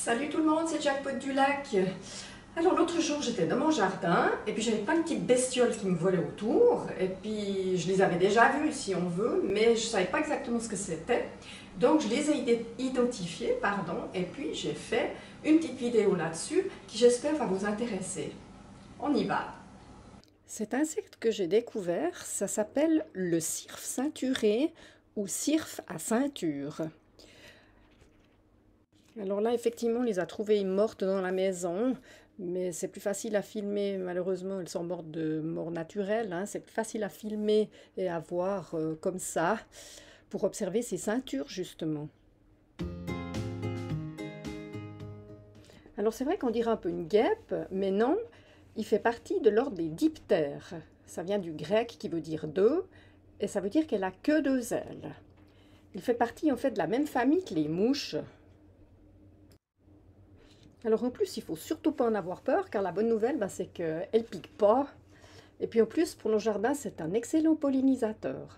Salut tout le monde, c'est Jackpot du Lac. Alors l'autre jour j'étais dans mon jardin et puis j'avais plein de petites bestioles qui me volaient autour et puis je les avais déjà vues si on veut, mais je ne savais pas exactement ce que c'était. Donc je les ai identifiées, et puis j'ai fait une petite vidéo là-dessus qui j'espère va vous intéresser. On y va. Cet insecte que j'ai découvert, ça s'appelle le cirfe ceinturé ou cirfe à ceinture. Alors là, effectivement, on les a trouvées mortes dans la maison, mais c'est plus facile à filmer. Malheureusement, elles sont mortes de mort naturelle, hein. C'est plus facile à filmer et à voir comme ça pour observer ces ceintures, justement. Alors c'est vrai qu'on dirait un peu une guêpe, mais non, il fait partie de l'ordre des diptères. Ça vient du grec qui veut dire deux, et ça veut dire qu'elle a que deux ailes. Il fait partie en fait de la même famille que les mouches. Alors en plus, il faut surtout pas en avoir peur, car la bonne nouvelle, c'est qu'elle ne pique pas. Et puis en plus, pour nos jardins, c'est un excellent pollinisateur.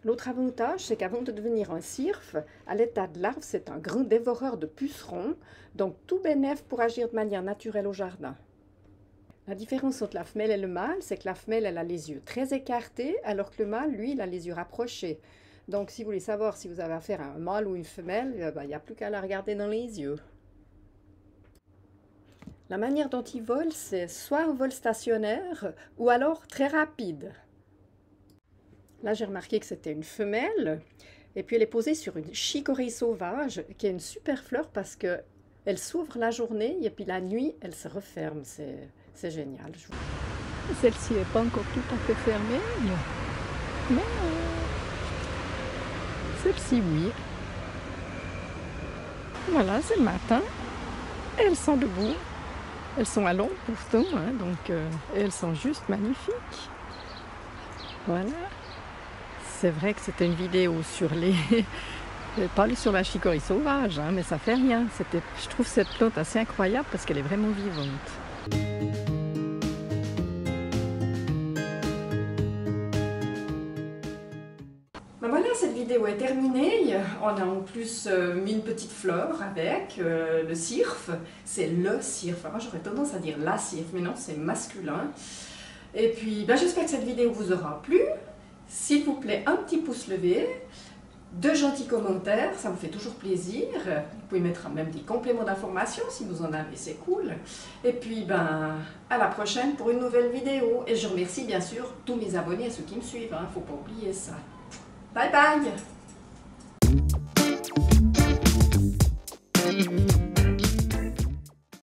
L'autre avantage, c'est qu'avant de devenir un cirfe, à l'état de larve, c'est un grand dévoreur de pucerons, donc tout bénef pour agir de manière naturelle au jardin. La différence entre la femelle et le mâle, c'est que la femelle, elle a les yeux très écartés, alors que le mâle, lui, il a les yeux rapprochés. Donc, si vous voulez savoir si vous avez affaire à un mâle ou une femelle, il n'y a plus qu'à la regarder dans les yeux. La manière dont il vole, c'est soit un vol stationnaire ou alors très rapide. Là, j'ai remarqué que c'était une femelle, et puis elle est posée sur une chicorée sauvage, qui est une super fleur parce qu'elle s'ouvre la journée, et puis la nuit, elle se referme. C'est génial. Celle-ci n'est pas encore tout à fait fermée, mais celle-ci, oui. Voilà, c'est le matin. Elles sont debout. Elles sont à l'ombre pourtant, hein, donc elles sont juste magnifiques. Voilà. C'est vrai que c'était une vidéo sur les... pas sur la chicorée sauvage, hein, mais ça fait rien. Je trouve cette plante assez incroyable parce qu'elle est vraiment vivante. Voilà, cette vidéo est terminée. On a en plus mis une petite fleur avec le cirfe. C'est le cirfe. Moi, j'aurais tendance à dire la cirfe, mais non, c'est masculin. Et puis, j'espère que cette vidéo vous aura plu. S'il vous plaît, un petit pouce levé, de gentils commentaires, ça me fait toujours plaisir. Vous pouvez mettre même des compléments d'information si vous en avez, c'est cool. Et puis, à la prochaine pour une nouvelle vidéo. Et je remercie bien sûr tous mes abonnés et ceux qui me suivent, hein, faut pas oublier ça. Bye bye!